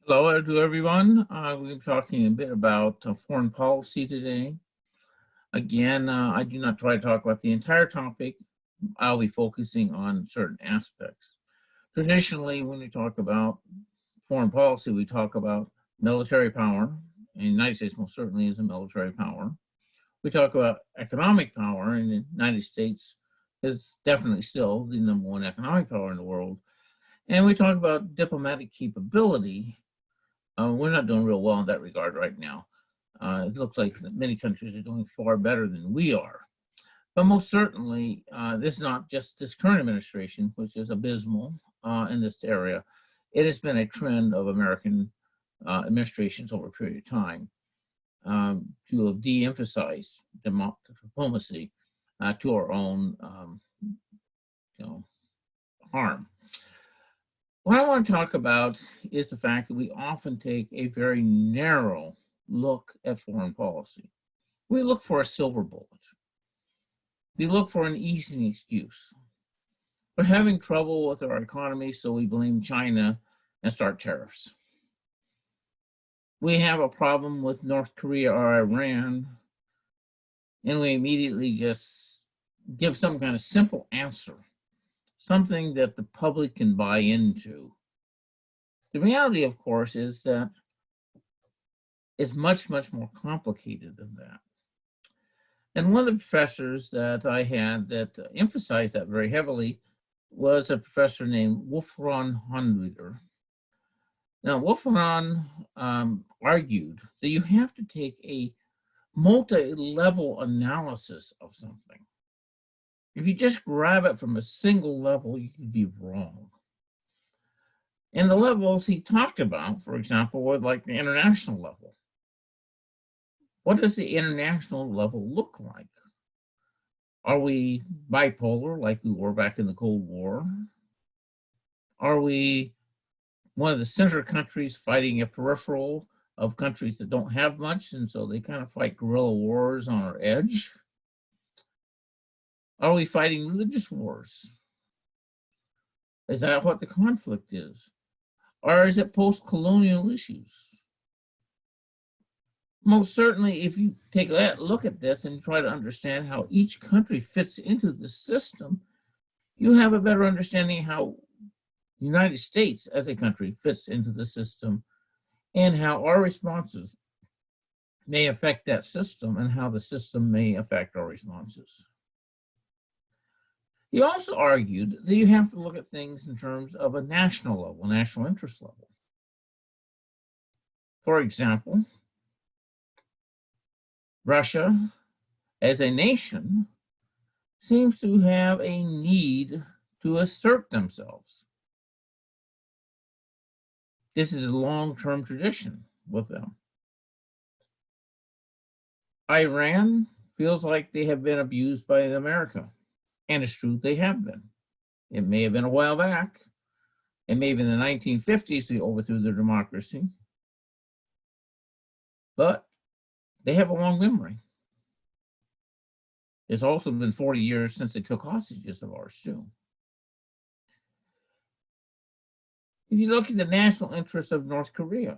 Hello to everyone. We'll be talking a bit about foreign policy today. Again, I do not try to talk about the entire topic. I'll be focusing on certain aspects. Traditionally, when we talk about foreign policy, we talk about military power, and the United States most certainly is a military power. We talk about economic power, and the United States is definitely still the #1 economic power in the world. And we talk about diplomatic capability. We're not doing real well in that regard right now. It looks like many countries are doing far better than we are. But most certainly, this is not just this current administration, which is abysmal in this area. It has been a trend of American administrations over a period of time to have de-emphasized diplomacy to our own harm. What I want to talk about is the fact that we often take a very narrow look at foreign policy. We look for a silver bullet. We look for an easy excuse. We're having trouble with our economy, so we blame China and start tariffs. We have a problem with North Korea or Iran, and we immediately just give some kind of simple answer, something that the public can buy into. The reality, of course, is that it's much, much more complicated than that. And one of the professors that I had that emphasized that very heavily was a professor named Wolfram Honweder. Now, Wolfram argued that you have to take a multi-level analysis of something. If you just grab it from a single level, you could be wrong. And the levels he talked about, for example, were like the international level. What does the international level look like? Are we bipolar like we were back in the Cold War? Are we one of the center countries fighting a peripheral of countries that don't have much, and so they kind of fight guerrilla wars on our edge? Are we fighting religious wars? Is that what the conflict is? Or is it post-colonial issues? Most certainly, if you take a look at this and try to understand how each country fits into the system, you have a better understanding how the United States as a country fits into the system and how our responses may affect that system and how the system may affect our responses. He also argued that you have to look at things in terms of a national level, national interest level. For example, Russia as a nation seems to have a need to assert themselves. This is a long-term tradition with them. Iran feels like they have been abused by America. And it's true, they have been. It may have been a while back. It may have been in the 1950s they overthrew their democracy. But they have a long memory. It's also been 40 years since they took hostages of ours, too. If you look at the national interests of North Korea,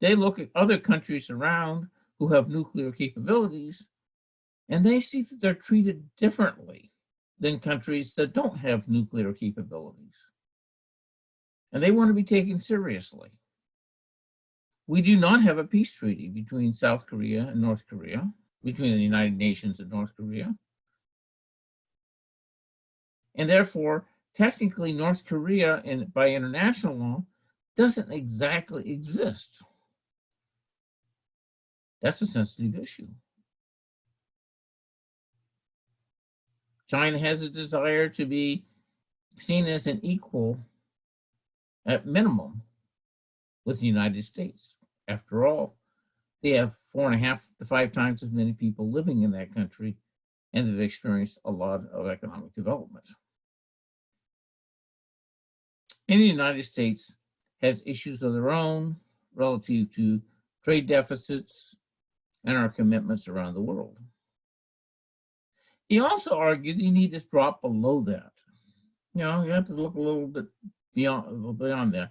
they look at other countries around who have nuclear capabilities, and they see that they're treated differently than countries that don't have nuclear capabilities. And they want to be taken seriously. We do not have a peace treaty between South Korea and North Korea, between the United Nations and North Korea. And therefore, technically, North Korea, by international law, doesn't exactly exist. That's a sensitive issue. China has a desire to be seen as an equal, at minimum, with the United States. After all, they have 4.5 to 5 times as many people living in that country, and they've experienced a lot of economic development. And the United States has issues of their own relative to trade deficits and our commitments around the world. He also argued you need to drop below that. You know, you have to look a little bit beyond that.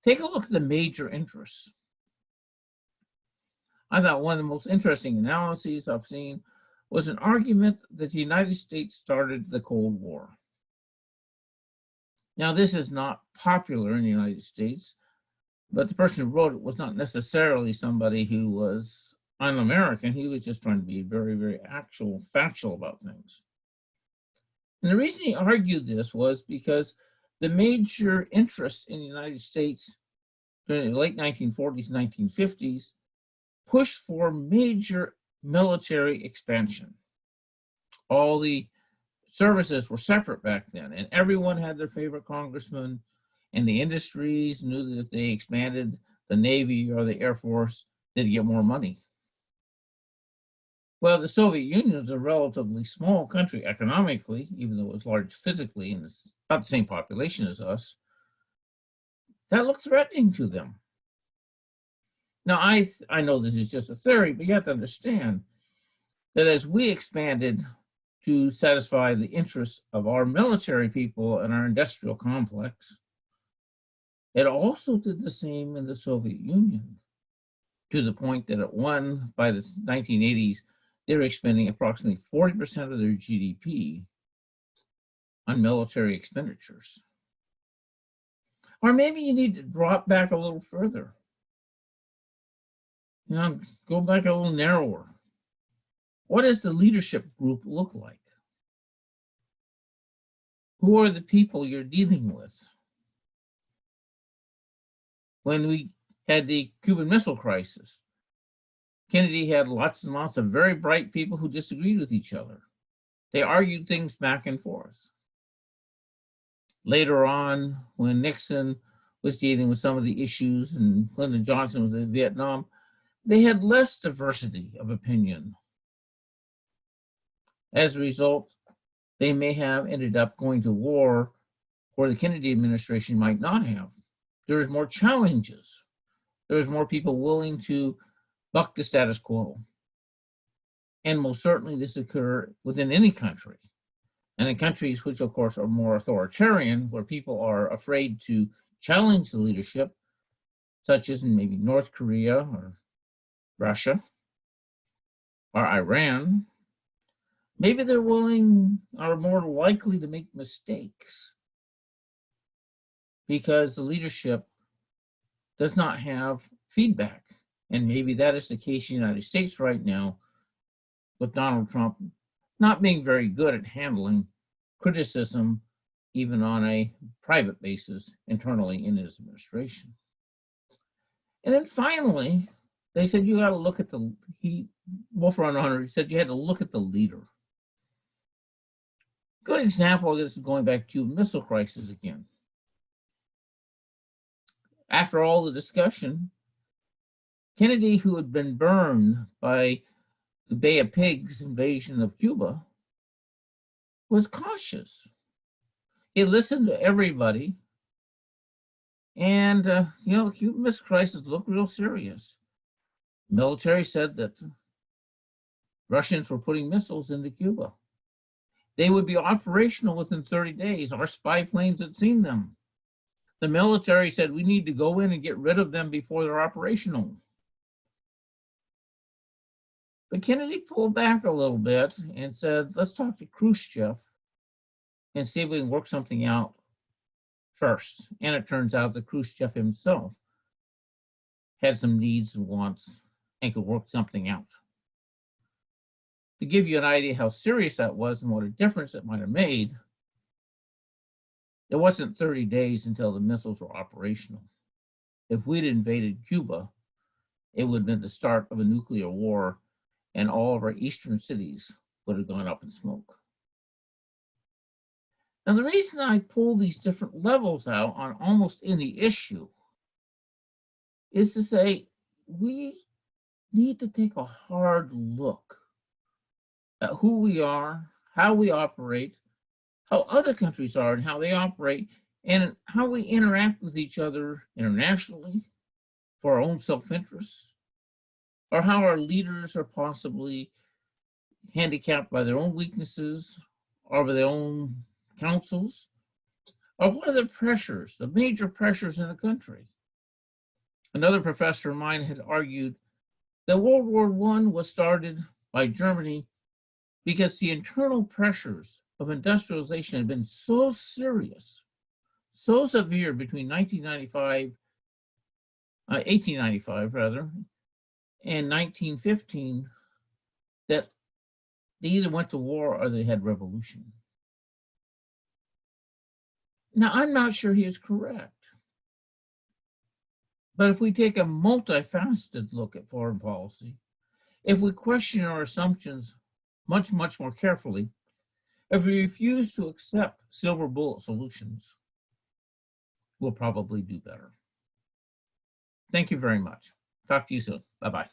Take a look at the major interests. I thought one of the most interesting analyses I've seen was an argument that the United States started the Cold War. Now, this is not popular in the United States, but the person who wrote it was not necessarily somebody who was un-American. He was just trying to be very, very factual about things. And the reason he argued this was because the major interests in the United States during the late 1940s, 1950s pushed for major military expansion. All the services were separate back then, and everyone had their favorite congressman, and the industries knew that if they expanded the Navy or the Air Force, they'd get more money. Well, the Soviet Union is a relatively small country economically, even though it was large physically and it's about the same population as us. That looked threatening to them. Now, I know this is just a theory, but you have to understand that as we expanded to satisfy the interests of our military people and our industrial complex, it also did the same in the Soviet Union, to the point that by the 1980s, they were expending approximately 40% of their GDP on military expenditures. Or maybe you need to drop back a little further. Go back a little narrower. What does the leadership group look like? Who are the people you're dealing with? When we had the Cuban Missile Crisis, Kennedy had lots and lots of very bright people who disagreed with each other. They argued things back and forth. Later on, when Nixon was dealing with some of the issues and Lyndon Johnson was in Vietnam, they had less diversity of opinion. As a result, they may have ended up going to war where the Kennedy administration might not have. There was more challenges. There was more people willing to buck the status quo. And most certainly this occurred within any country. And in countries which, of course, are more authoritarian, where people are afraid to challenge the leadership, such as in maybe North Korea or Russia or Iran, maybe they're more likely to make mistakes because the leadership does not have feedback. And maybe that is the case in the United States right now, with Donald Trump not being very good at handling criticism, even on a private basis internally in his administration. And then finally, they said you got to look at Wolf Run Hunter, he said you had to look at the leader. Good example of this is going back to Cuban Missile Crisis again. After all the discussion, Kennedy, who had been burned by the Bay of Pigs invasion of Cuba, was cautious. He listened to everybody, and the Cuban Missile Crisis looked real serious. The military said that Russians were putting missiles into Cuba. They would be operational within 30 days. Our spy planes had seen them. The military said we need to go in and get rid of them before they're operational. But Kennedy pulled back a little bit and said, let's talk to Khrushchev and see if we can work something out first. And it turns out that Khrushchev himself had some needs and wants and could work something out. To give you an idea how serious that was and what a difference it might have made, it wasn't 30 days until the missiles were operational. If we'd invaded Cuba, it would have been the start of a nuclear war, and all of our eastern cities would have gone up in smoke. Now, the reason I pull these different levels out on almost any issue is to say we need to take a hard look at who we are, how we operate, how other countries are and how they operate, and how we interact with each other internationally for our own self-interest, or how our leaders are possibly handicapped by their own weaknesses or by their own counsels, are what are the pressures, the major pressures in the country. Another professor of mine had argued that World War I was started by Germany because the internal pressures of industrialization had been so serious, so severe between 1895 rather, and 1915 that they either went to war or they had revolution. Now, I'm not sure he is correct. But if we take a multifaceted look at foreign policy, if we question our assumptions much more carefully, if we refuse to accept silver bullet solutions, we'll probably do better. Thank you very much. Talk to you soon. Bye-bye.